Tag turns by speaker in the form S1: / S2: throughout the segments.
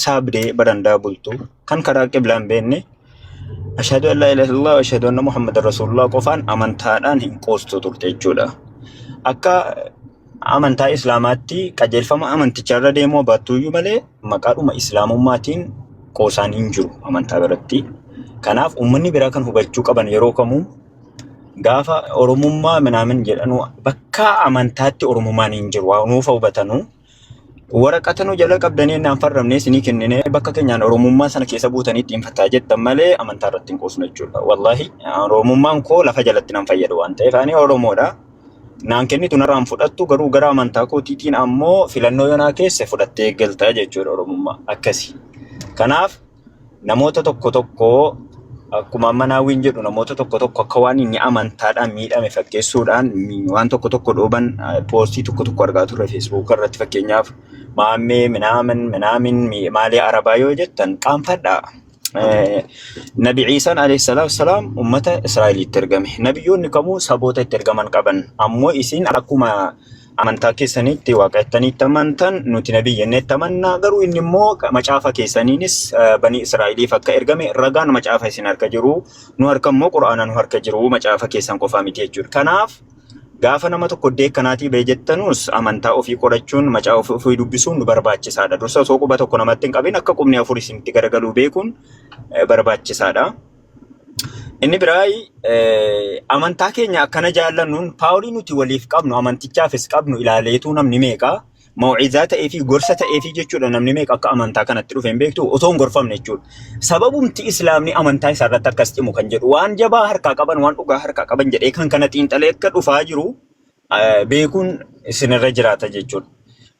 S1: sabde baranda bultu kan karaa qiblaan beenne ashhadu an la ilaha illallah wa ashhadu anna muhammadar rasulullah qofaan amantaadhaan hin qoostu turte jechuudha. Akka amantaa islaamaatti qajeelfama amanticharra deemoo baattuyyuu malee maqaadhuma islaamummaatiin qoosaan hin jiru amantaa biratti. Kanaaf uummanni biraa kan hubachuu qaban yeroo kamuu gaafa oromummaa minaamin jedhanu bakka amantaatti oromummaan hin jiru waa nuuf hubatanuu waraqatanu jala qabdanii naan farramne isinii kennine bakka keenyaan oromummaa sana keessa buutanii ittiin fataa jettan malee amantaa irratti hin qoosnu jechuudha. Wallahi oromummaan koo lafa jalatti nan fayyadu waan ta'eef ani oromoodha. Naan kennitu narraan fudhattu garuu gara amantaa kootiitiin ammoo filannoo yoonaa keessa fudhattee eeggaltaa jechuudha oromummaa akkasi. Kanaaf namoota tokko akkuma manaawwiin jedhu namoota tokko akka waan inni amantaadhaan miidhame fakkeessuudhaan waan tokko dhooban poostii tokko argaa turre Facebook irratti fakkeenyaaf maammee minaamin maalii arabaa yoo jettan qaanfadhaa. Nabi Iisaan alayhi salaam ummata Israa'elitti ergame. Nabiyyoonni kamuu saboota itti ergaman qaban. Ammoo isin akkuma amantaa keessanitti waaqattaniitti amantan nuti nabiyyenneetti amannaa garuu inni immoo macaafa keessaniinis bani Israa'eliif akka ergame ragaan macaafa isin harka jiru nu harka immoo quraana nu harka jiru macaafa keessan qofaa miti jechuudha. Kanaaf gaafa nama tokko deekkanaatii ba'e jettanus amantaa ofii qorachuun macaafa ofii dubbisuun nu barbaachisaadha. Dursa osoo quba tokko namatti hin qabin akka qubni afur isinitti garagaluu beekuun barbaachisaadha. Inni biraay amantaa keenya akkana jaallannuun paawulii nuti waliif qabnu amantichaafis qabnu ilaaleetu namni meeqa maw'izaa ta'ee fi gorsa ta'ee fi jechuudha namni meeqa akka amantaa kanatti dhufeen beektu otoo hin gorfamne jechuudha. Sababumti islaamni amantaa isaa irratti akkas cimu kan jedhu waan jabaa harkaa qaban waan dhugaa harkaa qaban jedhee kan kana xiinxalee akka dhufaa jiru beekuun isinirra jiraata jechuudha.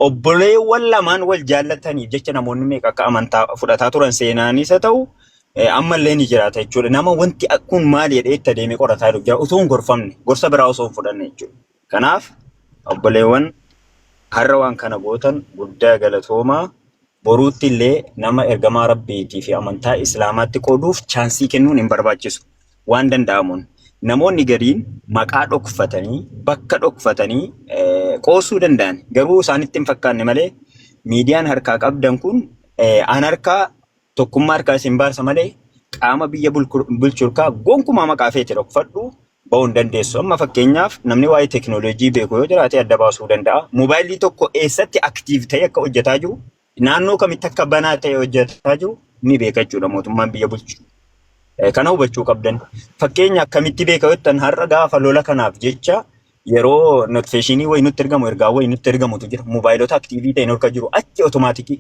S1: Obboleewwan lamaan wal jaallataniif jecha namoonni meeqa akka amantaa fudhataa turan seenaanis haa ta'u ammallee ni jiraata jechuudha. Nama wanti kun maali jedhee itti adeemee qorataa jiru otoo hin gorfamne gorsa biraa osoo hin fudhanne jechuudha. Kanaaf obboleewwan har'a waan kana gootan guddaa galatoomaa boruutti illee nama ergamaa rabbiitii fi amantaa islaamaatti qooduuf chaansii kennuun hin barbaachisu waan danda'amuun. Namoonni gariin maqaa dhokfatanii bakka dhokfatanii qoosuu danda'an garuu isaanitti hin fakkaanne malee miidiyaan harkaa qabdan kun an harkaa tokkummaa harkaa isin baarsa malee qaama biyya bulchurkaa gonkumaa maqaa feete dhokfadhu ba'uu hin dandeessu. Amma fakkeenyaaf namni waa'ee teekinooloojii beeku yoo jiraate adda baasuu danda'a. Moobaayilii tokko eessatti aktiiv ta'e akka hojjetaa jiru naannoo kamitti akka banaa ta'e hojjetaa jiru ni beeka jechuudha mootummaan biyya bulchu. Kana hubachuu qabdan. Fakkeenya akkamitti beeka jettan har'a gaafa lola kanaaf jecha yeroo notifiikeeshinii wayii nutti ergamu ergaa wayii nutti ergamutu jira. Moobaayilota aktiivii ta'e harka jiru achi otomaatikii.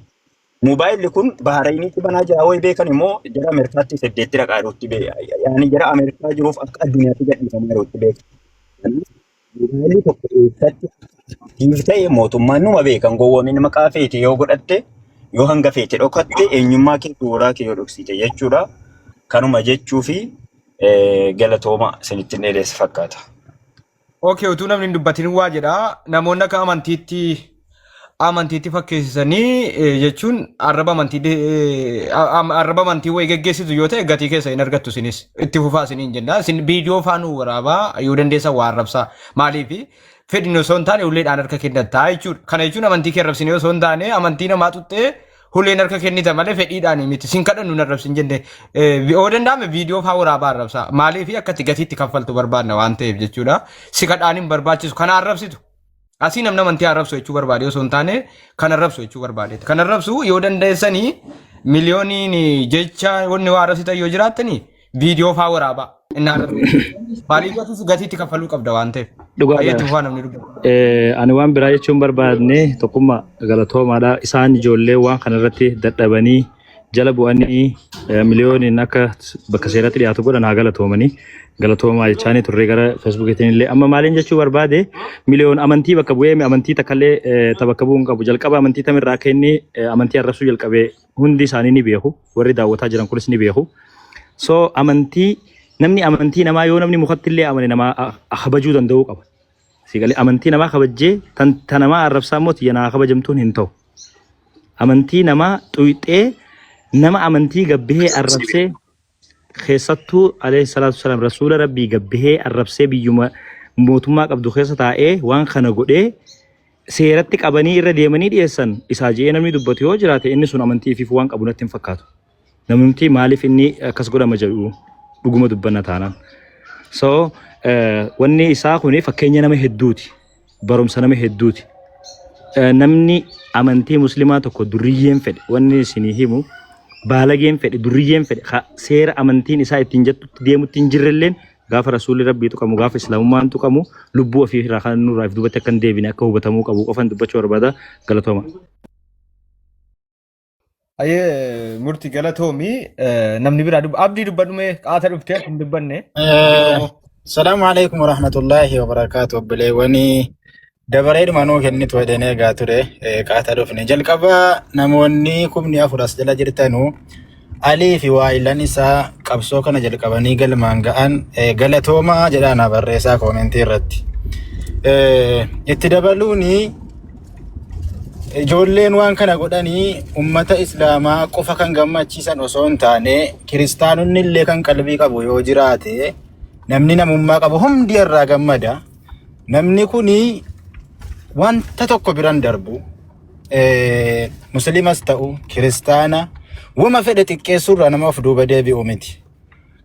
S1: Moobaayilli kun baharayiniitti banaa jira wayii beekan immoo jara Ameerikaatti 8 dhaqaa jirutti beeka. Yaani jara Ameerikaa jiruuf akka addunyaatti gadhiifamaa jirutti beeka. Moobaayilli tokko eessatti aktiiv ta'e mootummaan numa beekan gowwoomina maqaa feete yoo godhatte yoo hanga feete dhokatte eenyummaa kee suuraa kee yoo dhoksite jechuudha. Kanuma jechuu fi galatooma isinitti dheedeessa fakkaata.
S2: Okay, utuu namni hin dubbatin waa jedha namoonni akka amantiitti fakkeessanii jechuun arraba amantii wayii geggeessitu yoo ta'e gatii keessa hin argattu isinis itti fufaa isiniin jenna. Isin viidiyoo faanuu waraabaa yoo dandeessa waa arrabsaa maaliif fedhin osoo hin taane ulleedhaan harka kennataa jechuudha. Kana jechuun amantii kee arrabsine osoo hin taane amantii namaa tuttee hulleen harka kennita malee fedhiidhaan miti sin kadhannu hin arrabsin jenne yoo danda'ame viidiyoo faa waraabaa arrabsaa maaliif akkatti gatiitti kaffaltu barbaadna waan ta'eef jechuudha. Si kadhaan hin barbaachisu kana arrabsitu. Asii namni amantii arrabsu jechuu barbaade osoo hin taane kan arrabsu jechuu barbaade. Kan arrabsu yoo dandeessanii miliyooniin jecha wanni waa arrabsitan yoo jiraattanii viidiyoo faa waraabaa. Maaliif gatiitti kaffaluu qabda waan ta'eef.
S3: Ani waan biraa jechuun barbaadne tokkummaa galatoomaadha. Isaan ijoollee waan kanarratti dadhabanii jala bu'anii miliyooniin akka bakka seeratti dhiyaatu godhan haa galatoomanii. Galatoomaa jechaanii turre gara Facebookiitiin illee amma maaliin jechuu barbaade miliyoon amantii bakka bu'ee amantii takkallee bakka bu'uun qabu jalqaba amantii tamirraa akka inni amantii arrabsuu jalqabee hundi isaanii ni beeku warri daawwataa jiran kunis ni beeku. So amantii namni amantii namaa yoo namni mukatti illee amane namaa kabajuu danda'uu qaba. Sigalee amantii namaa kabajjee tan namaa arrabsaa immoo xiyyanaa kabajamtuun hin ta'u. Amantii namaa xuyxee nama amantii gabbihee arrabsee keessattuu alayhi salaatu wasalaam rasuula rabbii gabbihee arrabsee biyyuma mootummaa qabdu keessa taa'ee waan kana godhee seeratti qabanii irra deemanii dhiyeessan isaa jee namni dubbatu yoo jiraate inni sun amantii fi waan qabu natti hin fakkaatu. Namumti maaliif inni akkas godhama jedhu dhuguma dubbanna taanaan. So wanni isaa kun fakkeenya nama hedduuti. Barumsa nama hedduuti. Namni amantii muslimaa tokko duriyyeen fedhe wanni isinii himu baalageen fedhe duriyyeen fedhe seera amantiin isaa ittiin jettutti deemutti hin jirrelleen gaafa rasuulli rabbii tuqamu gaafa islaamummaan tuqamu lubbuu ofii irraa kan nurraa fi dubbatti akka hin deebine akka hubatamuu qabu qofan dubbachuu barbaada galatooma.
S2: Aye murti galatoomi namni biraa abdii dubbadhume qaata dhuftee hin dubbanne.
S4: Salaamu alaikum warahmatullahi wabarakatuh. Obboleewwanii dabareedhuma nuu kennitu hedheenee egaa ture qaata dhufne jalqaba namoonni 14 as jala jirtanuu Alii fi waa'ilan isaa qabsoo kana jalqabanii galmaan ga'an galatoomaa jedhaana barreessaa koomentii irratti. Itti dabaluuni ijoolleen waan kana godhanii ummata islaamaa qofa kan gammachiisan osoo hin taane kiristaanonni illee kan qalbii qabu yoo jiraate namni namummaa qabu hundi irraa gammada. Namni kuni wanta tokko biran darbu musliimas ta'u kiristaana wama fedhe xiqqeessuurraa nama of duuba deebi'u miti.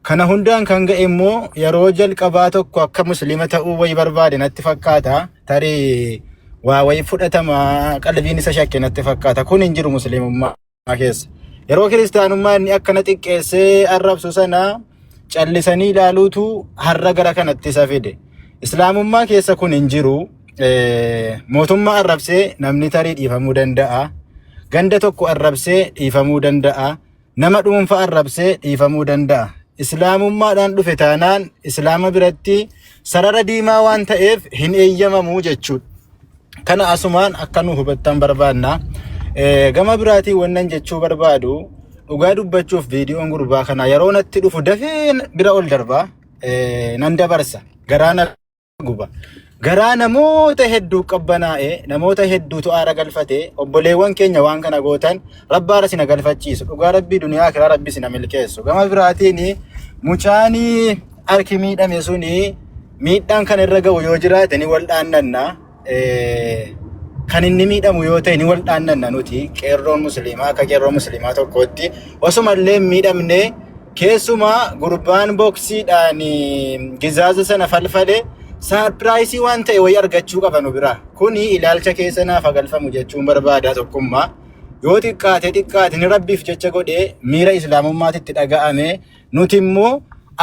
S4: Kana hundaan kan ga'e immoo yeroo jalqabaa tokko akka musliima ta'uu wayi barbaade natti fakkaata. Tarii waa wayi fudhatama qalbiin isa shakke natti fakkaata. Kun hin jiru musliimummaa keessa. Yeroo kiristaanummaa inni akkana xiqqeessee arrabsu sana callisanii ilaaluutu har'a gara kanatti isa fide. Islaamummaa keessa kun hin jiru. Mootummaa arrabsee namni tarii dhiifamuu danda'a. Ganda tokko arrabsee dhiifamuu danda'a. Nama dhuunfaa arrabsee dhiifamuu danda'a. Islaamummaadhaan dhufe taanaan islaama biratti sarara diimaa waan ta'eef hin eeyyamamuu jechuudha. Kana asumaan akka nu hubattan barbaanna. Gama biraatiin wannan jechuu barbaadu dhugaa dubbachuuf viidiyoon gurbaa kana yeroo natti dhufu dafee bira ol darba nan dabarsa. Garaana guba. Garaa namoota hedduu qabbanaa'e namoota hedduutu aara galfate obboleewwan keenya waan kana gootan rabbaara sina galfachiisu dhugaa rabbii duniyaa kiraa rabbi sina milkeessu. Gama biraatiin mucaanii harki miidhame suni miidhaan kan irra ga'u yoo jiraate ni wal dhaannanna. Kan inni miidhamu yoo ta'e ni wal dhaannanna nuti qeerroon musliimaa akka qeerroo musliimaa tokkotti osumallee miidhamne keessumaa gurbaan boksiidhaan gizaaza sana falfale sarpiraayisii waan ta'e wayi argachuu qabanu bira. Kuni ilaalcha keessa naaf agalfamu jechuun barbaada tokkummaa. Yoo xiqqaate ni rabbiif jecha godhee miira islaamummaatitti dhaga'ame nuti immoo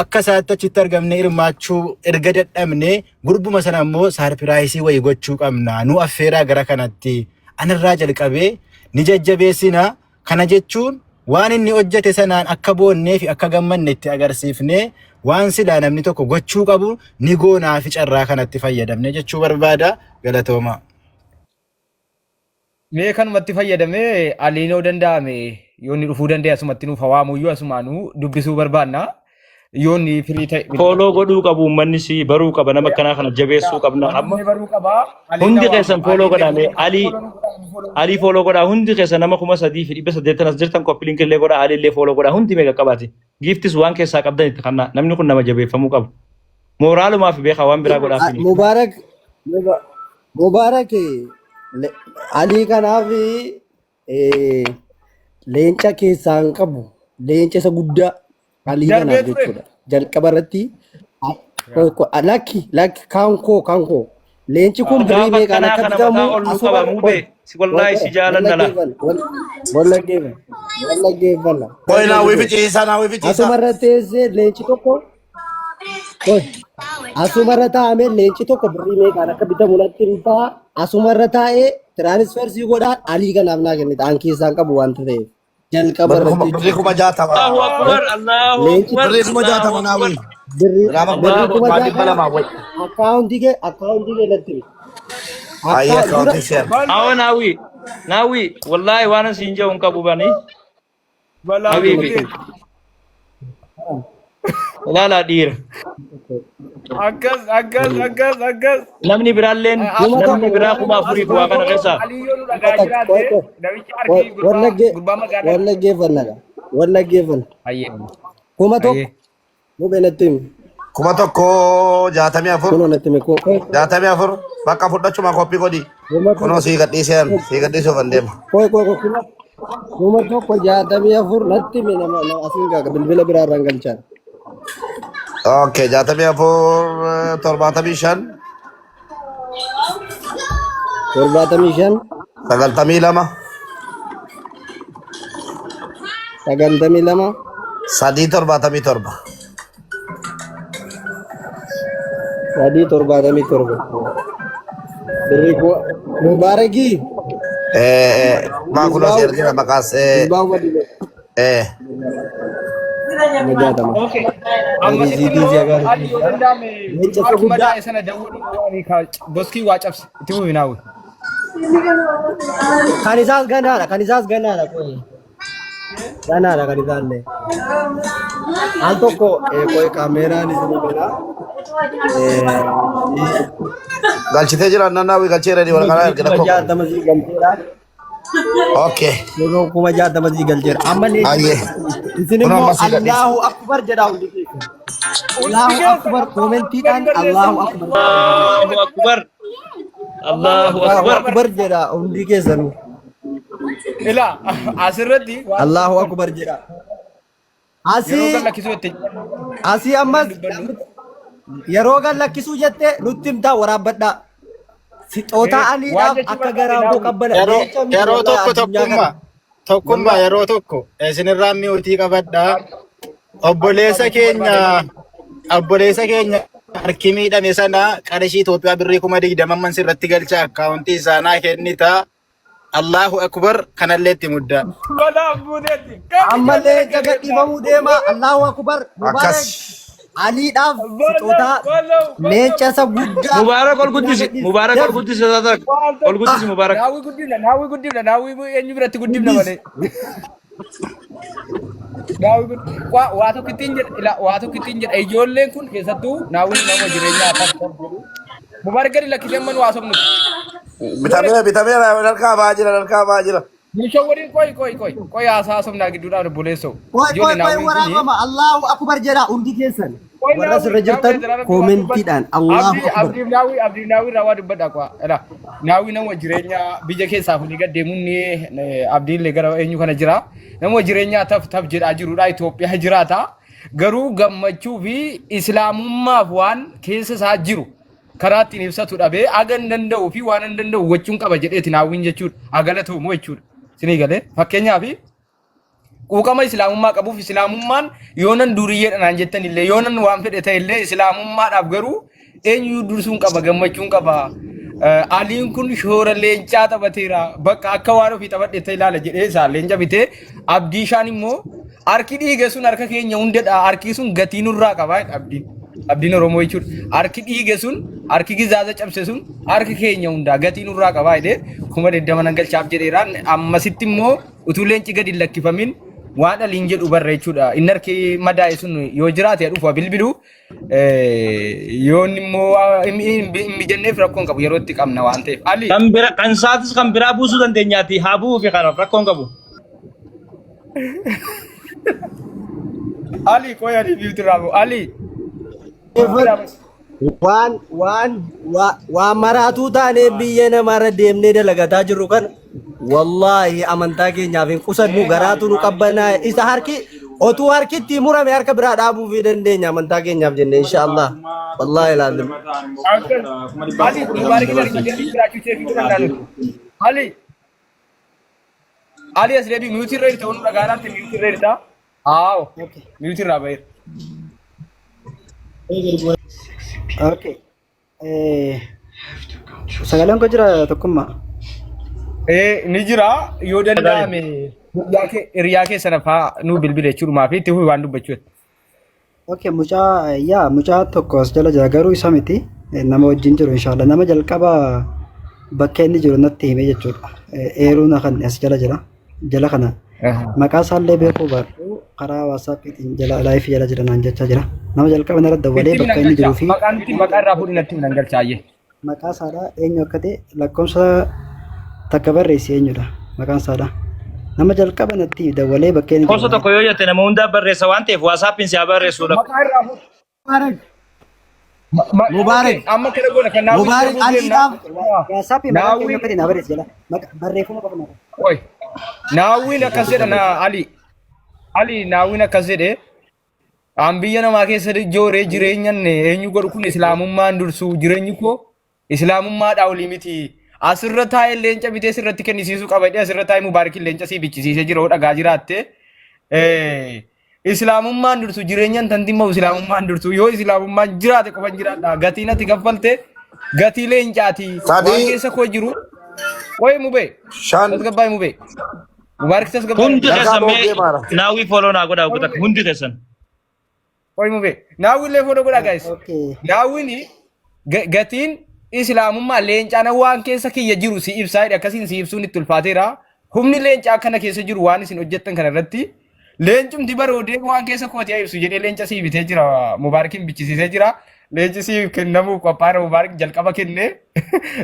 S4: akka isaatti achitti argamne hirmaachuu erga dadhabne gurbuma sana immoo sarpiraayisii wayi gochuu qabna. Nu affeeraa gara kanatti anirraa jalqabee ni jajjabeessina. Kana jechuun waan inni hojjete sanaan akka boonnee fi akka gammanne itti agarsiifne waan silaa namni tokko gochuu qabu ni goonaa fi carraa kanatti fayyadamne jechuu barbaada. Galatooma.
S2: Mee kanumatti fayyadamee aliinoo danda'ame yoonni dhufuu danda'e asumatti nuuf hawaamuyyuu asumaanuu dubbisuu barbaanna. Yoonni firii ta'e
S3: fooloo godhuu qabu uummanni si baruu qaba nama kanaa kana jabeessuu qabna. Amma hundi keessan fooloo godhaalee alii fooloo godhaa hundi keessan nama 3,800 as jirtan koppiliin killee godhaa aliillee fooloo godhaa hundi meeqa qabaate. Giiftis waan keessaa qabdan itti kannaa namni kun nama jabeeffamuu qabu. Mooraalumaaf beekaa waan biraa godhaaf.
S5: Mubaarak alii kanaaf leenca keessaan qabu leenca isa guddaa alii kanaaf jechuudha. Jalqaba irratti lakki kankoo leenci kun birii meeqaan akka bitamu
S3: wallahi si jaalannala
S5: wallaggeeffalla. Asuma irra teessee leenci tokko asuma irra taa'amee leenci tokko birii meeqaan akka bitamu natti hin ta'a. Asuma irra taa'ee tiraanisfersii godhaan alii kanaaf naa kennite an keessaan qabu waanta ta'eef. Jalqaba irratti birrii kuma jaatama naawwi birrii kuma jaatama akkaawuntii kee natti
S3: awo naawi wallahi waan siin jedhu hin qabu bani habibi ilaala dhiira
S2: akkas
S3: namni biraalleen namni biraa kuma afurii waa kana keessa
S5: wallaggeeffanna kuma tokko mubenatti
S6: kuma tokko jaatamii afur
S5: Kuno natti me ko.
S6: jaatamii afur bakka fudhachuma koppii godhi kunoo sii gadhiisuuf an deema.
S5: Koi kuno. Kuma tokko 64 natti me nama asin ga bilbila biraa irraan galchaan.
S6: Okay, jaatamii afur 75
S5: 75
S6: 92
S5: 92
S6: sadii 77
S5: Tadi 77. Beri ko Mubaraki.
S6: maa kunoo sii argina maqaas
S5: Bawa di. Negara mah.
S2: Okay.
S5: Amma
S2: Amma
S5: jaga.
S2: Ali yoo danda'ame
S5: Leenca
S2: akkuma
S5: guddaa.
S2: daa'e sana dawwanii boskii waa cabse itti fufinaawu.
S5: Kanisas ganara koi. Ganara kanisas le. Alto ko koi kamera ni sini bela.
S6: galchitee jira nannaawii galcheera wal kanaa ergina
S5: Kuma
S6: koo.
S5: jaata masih galtera.
S6: Okay.
S5: Logo kuma jaata masih galtera. Amma ni
S6: Aye.
S5: di sini
S6: Kuna
S5: mo
S6: masih gadis.
S5: Allahu Akbar jedha undi. Allahu Akbar komentikan Allahu Akbar.
S7: Allahu Akbar. Allahu
S5: Allahu
S7: Akbar.
S5: Akbar jedha undi keessanu.
S2: Ila asirratti
S5: Allahu Akbar jedha.
S2: yeroo
S5: Asii
S2: gallakkisuu itti
S5: asii ammas yeroo gallakkisuu jette nutti himtaa waraabbadha. Sixootaa aliidhaaf akka garaa koo qabbana.
S4: yeroo tokkummaa yeroo tokko isinirraa mi'ootii qabadhaa obboleessa keenya harki miidhame sana qarshii Itoophiyaa birrii 20,000 sirratti galcha akkaawuntii isaanaa kennita. Allahu akbar kanallee itti mudda.
S2: Kanaaf buuteetti.
S5: Ammallee jaga dhibamuu deema. Allahu Akbar. Mubarak.
S6: Akkas.
S5: Aliidhaaf sixootaa leenca isa guddaa.
S7: Mubarak ol guddisi. Mubarak ol guddisi tatak. Ol guddisi Mubarak.
S2: Naawwii guddifna naawwii eenyu biratti guddifna malee. Waa tokko ittiin jedha ijoolleen kun keessattuu naawwiin nama jireenyaa akka Mubarak gadi lakkisee man waa sobnu.
S6: Bitamee harkaa ba'aa jira.
S2: Meeshaan waliin koi haasaa sobnaa gidduudhaan obboleessoo.
S5: Koi waraabama. Allahu Akbar jedha hundi keessan. Warra sirra jirtan koomentiidhaan Allahu Akbar.
S2: Abdiin naawwii raawwaa dubbadha kwa. Naawwii nama jireenyaa biyya keessaa fuudhee gad deemuun abdiillee gara eenyu kana jira. Nama jireenyaa taf jedhaa jirudha Itoophiyaa jiraata. Garuu gammachuu fi islaamummaaf waan keessa isaa jiru. Karaa ittiin ibsatu dhabee aga hin danda'uu fi waan hin danda'u gochuun qaba jedheeti naawwiin jechuudha. Agalatu moo jechuudha. Sinii galee fakkeenyaaf quuqama islaamummaa qabuuf islaamummaan yoonan duriyyeedhaan jettan illee yoonan waan fedhe ta'e illee islaamummaadhaaf garuu eenyu dursuun qaba gammachuun qaba. Aliin kun shoora leencaa taphateera bakka akka waan ofii taphadhe ta'e ilaala jedhee isaa leenca bitee abdiishaan immoo harki dhiige sun harka keenya hundedha harki sun gatii nurraa qaba abdiin. Abdiin Oromoo jechuudha. Harki dhiige sun, harki gizaaza cabse sun, harki keenya hundaa gatii nurraa qabaa jedhee kuma 20 nan galchaaf jedheeraan ammasitti immoo utuu leenci gadi lakkifamin waan aliin jedhu barra jechuudha. Inni harki madaa'e sun yoo jiraate dhufu bilbilu yoon immoo hin mijanneef rakkoon qabu yeroo itti qabna waan ta'eef. Ali.
S7: Kan saatis kan biraa buusuu dandeenyaati. Haa bu'uu fi kanaaf rakkoon qabu.
S2: Ali koi Ali biiftu raabu. Ali.
S5: Waan maraatuu taanee biyya namarra deemnee dalagataa jirru kan wallaahi amantaa keenyaaf hin qusannu garaatu nu qabbanaa isa harki otuu harkitti murame harka biraa dhaabuu fi dandeenya amantaa keenyaaf jenne inshaallah wallaahi ilaallu.
S2: Ali Mubarak gadi jiraachuu ishee fi Ali. Ali as deebii miyuutii irra hirta wanti dhagaadhaatti miyuutii irra hirta. Aawo miyuutii irraa baheera.
S8: Okay. Sagaleen koo jira tokkummaa.
S2: Ni jira yoo danda'ame hiriyaa keessan fa'aa nu bilbila jechuudhumaa fi itti waan dubbachuu.
S8: Okay, mucaa tokko as jala jira garuu isa miti nama wajjin jiru inshallah nama jalqaba bakka inni jiru natti hime jechuudha. Eeruun kan as jala kana maqaa isaallee beekuu baadhu karaa WhatsApp-tiin jala live jala jira naan jechaa jira. Nama jalqaba narra dabalee bakka inni jiruu fi
S2: maqaa irraa fuudhin natti nan galchaayyee.
S8: Maqaa isaadha eenyu akka ta'e lakkoofsa takka barreessi eenyudha maqaan isaadha. Nama jalqaba natti dabalee bakka inni
S7: Kosa tokko yoo jette nama hundaa barreessa waan ta'eef WhatsApp-in si haa barreessuudha.
S2: Maqaa irraa fuudhin.
S5: Mubarak.
S2: Amma kira goona kan naawwi
S5: Mubarak aliidhaaf.
S8: Gaasaaf maqaa keenya fedhin abarees jala. Barreeffama qabna.
S2: Oi. Naawwiin akkas jedha na Ali. Ali naawwiin akkas jedhe. An biyya namaa keessa jooree jireenyan eenyu godhu kun islaamummaan dursu jireenyi koo islaamummaadhaa olii miti. Asirra taa'ee leenca bitee sirratti kennisiisuu qabadhe asirra taa'ee Mubaarakiin leenca sii bichisiisee jira dhagaa jiraatte. Islaamummaan dursu jireenyan tantimmoo islaamummaan dursu yoo islaamummaan jiraate qofan jiraadha gatiin ati kaffalte gatii leencaati waan keessa koo jiru qoy mube tasgabbaay mube Mubaarak tasgabbaay
S7: Hundi keessan mee naawwii follow naa godhaa guutak hundi keessan.
S2: qoy mube naawwii illee follow godhaa guys
S8: Okay.
S2: naawwiin gatiin islaamummaa leencaan waan keessa kiyya jiru si ibsaa akkasiin si ibsuun itti ulfaateera humni leencaa kana keessa jiru waan isin hojjettan kana irratti leencumti baroodee waan keessa kooti ibsu jedhee leenca sii bitee jira Mubaarakiin bichisiisee jira leenci sii kennamu qophaa'e Mubaarak jalqaba kennee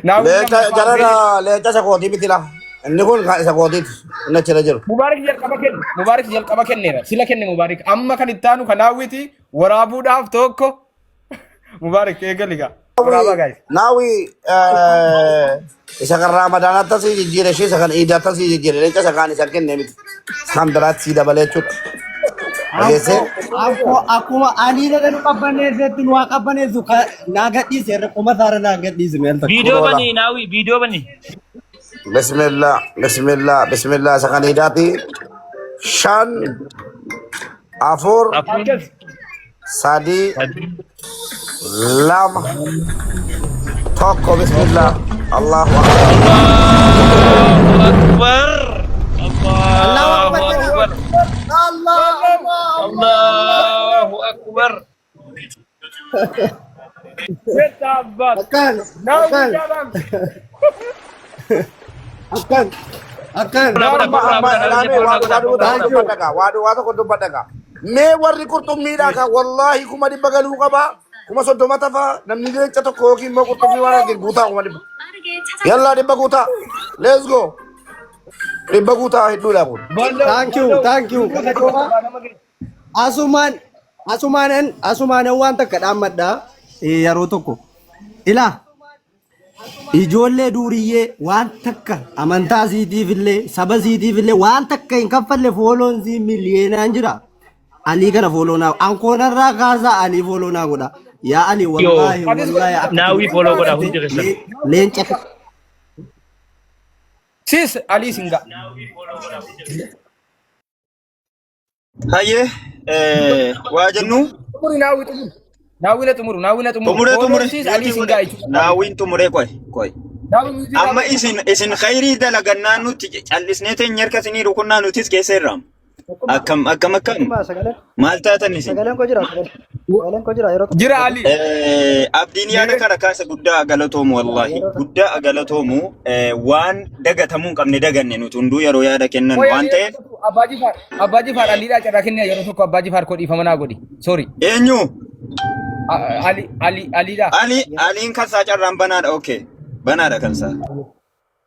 S6: Leenca isa kootii miti la. Inni kun kan isa kootiiti. Inni achirra jiru.
S2: Mubaarak jalqaba kenneera sila kenne Mubaarak amma kan itti aanu kan naawwiti waraabuudhaaf tokko Mubaarak eegaliga waraabaa guys.
S6: Naawi isa kan Ramadaan tasii jijjiire ishee isa kan Iidaa tasii jijjiire leenca isa kaan isa kenne miti. Kan biraatti sii dabalee jechuudha. Dhageessee.
S5: Akkuma ani na nu qabbaneessetti nu qabbaneessu naa gadhiise irra qoma saara naa gadhiise meel takka.
S7: Video bani naawwii video bani.
S6: Bismillah, bismillah, bismillah. Isa kan Iidaati. Shan, afur, sadii, lama, tokko. Bismillah. Allahu
S7: Akbar. Allahu Akbar. Allahu Akbar.
S5: Akan.
S6: Waadu kun dubbadhaga. Mee warri qurxummiidha ka wallahi kuma dhibba galuu qaba. Kuma soddoma tafa namni leenca tokko yookiin immoo qurxummii waan argin guutaa kuma dhibba. Yallaa dhibba guutaa. Let's go. Dhibba guutaa hedduudha kun.
S5: Thank you. Asumaan waan takka dhaammadha yeroo tokko. Ilaa. Ijoollee duuriyyee waan takka amantaa siitiif illee saba siitiif illee waan takka hin kaffalle fooloon sii miliyeenaan jira. Alii kana fooloonaa ankoonarraa kaasaa alii fooloonaa godha. Yaa Ali wallahi
S7: naawwii follow godhaa hundi keessan.
S5: leenca
S2: sis Ali singa
S1: Hayyee waa jennu
S2: naawwii na xumuru
S1: tumure
S2: sis Ali singa jechuudha
S1: naawwiin tumure qoy. Amma isin khayrii dalagannaan nuti callisnee teenya harka isinii rukunnaa nutis keessa irraam. Akkam maal taatan isin?
S8: Sagaleen koo jira yeroo
S2: jira Ali
S1: Abdiin yaada kana kaasa guddaa galatoomu wallahi guddaa galatoomu waan dagatamuu hin qabne daganne nuti hunduu yeroo yaada kennan waan ta'eef
S2: Abbaa Jifaar Aliidhaa carraa kennaa yeroo tokko Abbaa Jifaar koo dhiifama naa godhi sorry
S1: eenyu
S2: Aliidhaa
S1: aliin kansaa carraan banaadha okay banaadha kansaa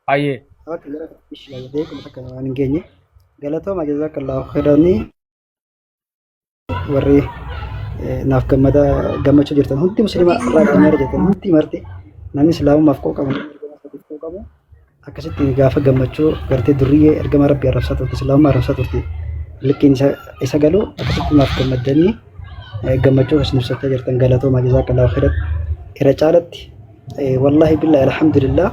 S2: ayyee
S8: waan hin geenye galatooma jazakallahu khairan warri naaf gammachuu jirtan hundi musliima irraa dhaqanii argatan hundi marti namni islaamummaaf qoo qaban akkasitti gaafa gammachuu gartee durriyyee ergama rabbii arrabsaa turte islaamummaa arrabsaa turte likkiin isa galu akkasitti naaf gammadanii gammachuu isin ibsataa jirtan galatooma jazakallahu khairan irra caalatti wallahi billahi alhamdulillah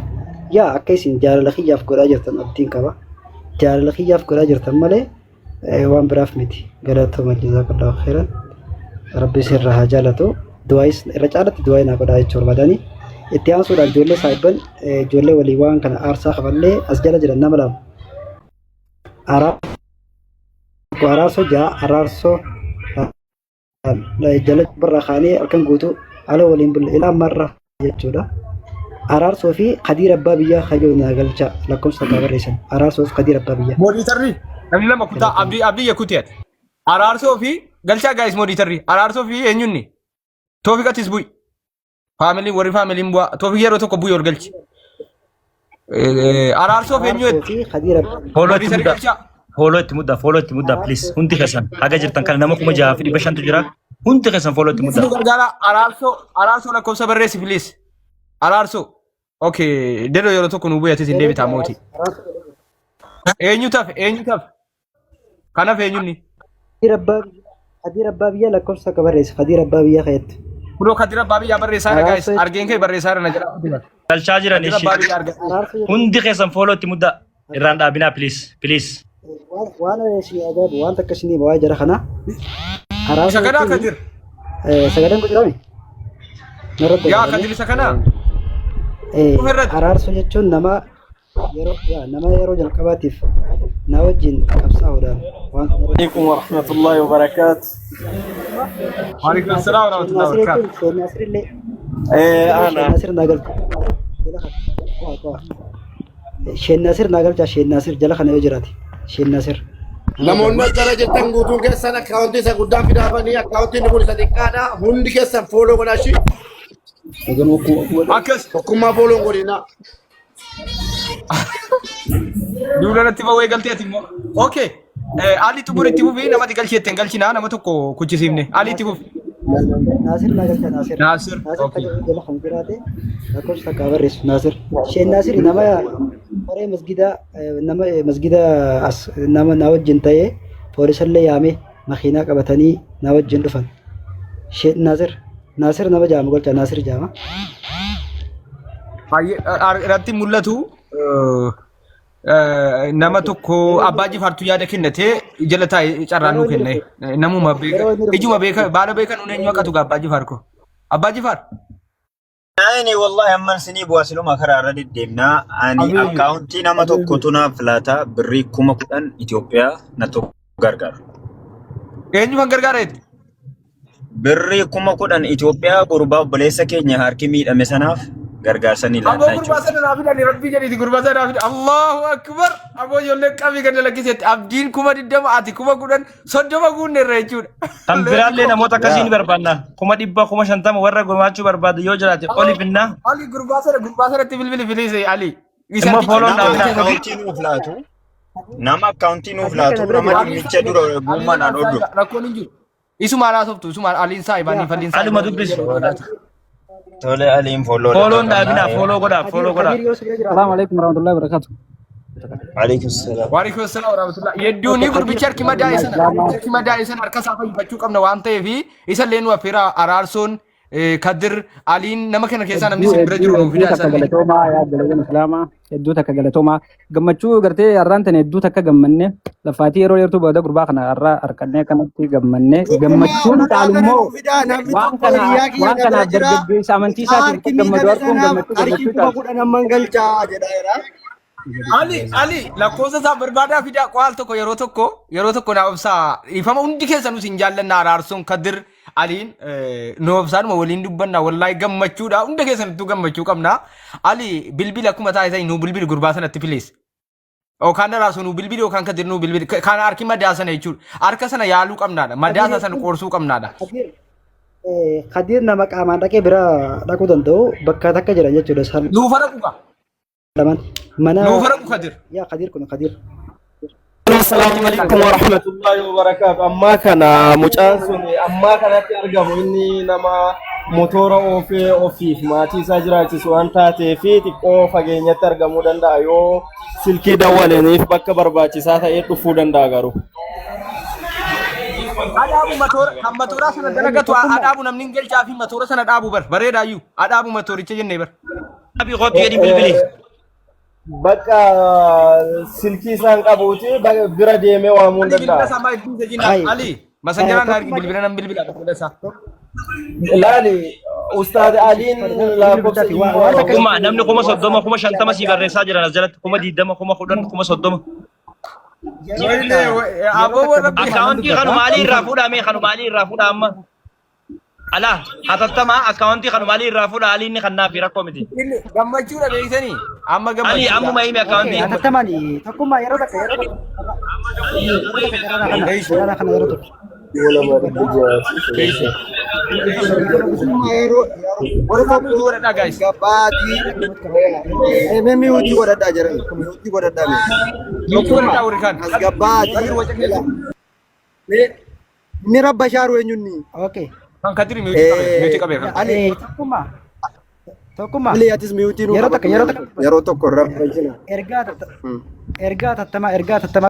S8: yaa akka isin jaalala kiyyaaf godhaa jirtan abdiin qaba jaalala kiyyaaf godhaa jirtan malee waan biraaf miti galatooma jazakallahu khairan rabbi sirra haa jaalatu du'aayis irra caalatti du'aay naa godhaa jechuu barbaadanii itti aansuudhaan ijoollee saayibban ijoollee walii waan kana aarsaa kafallee as jala jiran nama lama araarsoo ja'a araarsoo jala barra kaanii halkan guutuu ala waliin bulle ilaa marra jechuudha. Araarsoo fi Qadiir Abbaa Biyyaa Hayyoo naa galcha lakkoofsa akka barreessan araarsoo fi Qadiir Abbaa Biyyaa.
S2: Mooditarri namni lama kutaa abdii yakutiyaati araarsoo fi galchaa gaayis mooditarri araarsoo fi eenyunni toofi qatis bu'i faamiliin warri faamiliin bu'a toofi yeroo tokko bu'i ol galchi araarsoo fi eenyuutti
S7: Follow itti muddaa please hundi keessan haga jirtan kana nama kuma 6,500 jira Hundi keessan foolootti
S2: Isin
S7: muddaa.
S2: gargaara araarsoo lakkoofsa barreessi please. Araarsoo. Okay, dedoo yeroo tokko nu bu'eetis hin deebitaa mootii. Eenyu tafe? Kanaaf eenyunni?
S8: Kadir abbaa biyya lakkoofsa akka barreessa. Kadir abbaa biyya keetti.
S2: Kunoo Kadir abbaa biyyaa barreessaa jira guys. Argeen kee barreessaa jira na jedha.
S7: Galchaa jiran
S2: Kadir abbaa
S7: ishee.
S2: biyyaa arga.
S7: Hundi keessan foolootti muddaa. Irraan dhaabinaa please. Please.
S8: Waan isin ajaa'ibu waan takka isin waa jara kana.
S2: Sagadaa Kadir.
S8: Sagadan godhame.
S2: Yaa Kadir isa kana.
S8: Araarsoo jechuun nama yeroo jalqabaatiif na wajjin qabsaa'uudhaan waan kana.
S9: عليكم ورحمة الله وبركاته.
S2: Waalaikum assalam wa rahmatullahi wa barakatuh.
S9: أنا
S8: Nasir nagal. Sheen Nasir nagal Sheen Nasir jala kana yoo jiraate. Sheen Nasir.
S6: Namoonni akkana jettan guutuun keessan akkaawuntii isa guddaan fidaafanii akkaawuntiin kun isa xiqqaadha. Hundi keessan fooloo godhaashi.
S2: Akkas.
S6: Tokkummaa fooloon godhinaa.
S2: Duudhanatti bawwee galtee ati immoo. Okay. Ali xumur itti fufi namatti galcheetti hin galchinaa nama tokko kuchisiifne. Ali itti fufi.
S8: Nasir nagal Nasir.
S2: Nasir. Okay.
S8: Jala kan jiraate lakkoofsa akka barreessu Nasir. Sheen Nasir nama qoree masgida nama na wajjin ta'ee poolisallee yaamee makiinaa qabatanii na wajjin dhufan. Sheen Nasir nama jaamu golcha Nasir jaama.
S2: Irratti mul'atu nama tokko abbaa jifaartu yaada kennatee jala taa'ee carraan nuu kenne. Namuma beeka. Ijuma beeka. Baala beekan eenyu akkatu abbaa jifaar ko. Abbaa jifaar.
S1: Ani wallahi amman sinii bu'aasiluma karaa irra deddeemnaa. Ani akkaawuntii nama tokkotu naaf laata birrii 10,000 Itoophiyaa na tokko gargaara.
S2: Eenyu kan gargaareetti?
S1: Birrii 10,000 Itoophiyaa gurbaa obboleessa keenya harki miidhame sanaaf gargaarsanii laannaa
S2: Aboo gurbaa sana naaf hidhani rabbii jedhiiti gurbaa sana naaf hidhani. Allahu akbar. Aboo ijoollee qabii ganda lakkisetti abdiin 20 ati 10 30 guunne irra jechuudha.
S7: Kan biraallee namoota akkasii ni barbaanna. 100 50 warra gumaachuu barbaadu yoo jiraate qoli finna.
S2: Ali gurbaa sanatti bilbili filiise Ali.
S7: Immoo fooloon dhaabinaa.
S1: Nama akkaawuntii nuuf laatu nama dhimmicha dura gummaadhaan hodhu.
S2: Rakkoon hin jiru. Isuma alaasoftu isuma aliin saa ibanii falliin saa.
S7: Aluma dubbisu.
S1: Tole aliin fooloo.
S7: Fooloon dhaabinaa fooloo godhaa fooloo godhaa.
S9: السلام عليكم ورحمة الله وبركاته.
S1: Waalaikum salaam.
S2: Waalaikum salaam warahmatullahi. Yedduuni gurbicha harki madaa'e sana harka isaa fayyifachuu qabna waan ta'eef isa illee nu affeera araarsoon Kadir Aliin nama kana keessaa namni sin bira jiru nuuf fidaa isaa.
S9: Galatoomaa yaa galatooma islaamaa hedduu takka galatoomaa gammachuu gartee har'aan tana hedduu takka gammanne lafaatii yeroo dheertuu booda gurbaa kana har'a harkannee kanatti gammanne gammachuun caalummoo waan kana dargaggeessa amantii isaatiin gammadu arguun gammachuu
S2: Ali lakkoofsa isaa barbaadaa fidaa qo'aal tokko yeroo tokko na obsaa ifama hundi keessa nuti hin jaallanna araarsoon Kadir Aliin nu obsaanuma waliin dubbanna wallahi gammachuudha hunda keessanittuu gammachuu qabna Ali bilbila akkuma taasisan nu bilbili gurbaa sanatti filees yookaan araarsoon nu bilbili yookaan Kadir nu bilbili kana harki madaa sana jechuudha harka sana yaaluu qabnaadha madaa sana qorsuu qabnaadha.
S8: Kadir nama qaamaan dhaqee bira dhaquu danda'u bakka takka jira jechuudha.
S2: Nuufa dhaqu qaba.
S8: Mana
S2: Nuufaraqu Kadir.
S8: Ya Kadir kun Kadir.
S9: السلام عليكم ورحمة الله وبركاته. أما كان مجانسون أما كانت أرجع إني نما موتورا أوفي ما تيجي سوان تاتي في تكو فجيني ترجع مودن دايو سلكي دوالني في بكة برباچي ساتا إيرو فودن داغارو.
S2: Adabu matora sana dalagatu adabu namni galchaa fi matora sana adabu bareeda ayyuu adabu matoricha jennee bar.
S7: Abi qophii jedhi bilbili.
S9: Bakka silkii isaan qabuuti bira deemee waamuun danda'a.
S2: Ali masanjara naargi bilbila nam bilbila qaba isaa.
S9: Laali Ustaad Aliin lakkoofsa
S7: Kuma namni 30 50 si barreessaa jiran as jalatti 20 10 30 Akkaawuntii kanu maalii irraa fuudhame kanu maalii irraa fuudha amma. Ala hatattamaa akkaawuntii kanu maalii irraa fuudha aliin ni kannaa fi rakkoo miti.
S2: Gammachuudha beeksanii amma gammachuu.
S7: Ali ammuma himi akkaawuntii.
S8: Hatattamaan tokkummaa yeroo takka yeroo tokko.
S2: Guys.
S5: Mimi uti godhadhaa jira. Uti godhadhaa. Ni rabba shaaru eenyunni.
S8: Okay.
S2: Kan kadiri miyuutii qabee kan.
S5: Ali
S8: Tokkummaa. Tokkummaa.
S5: Ali atis miyuutii nu
S8: Yeroo tokko
S5: yeroo tokko rabba jira.
S8: ergaa tattamaa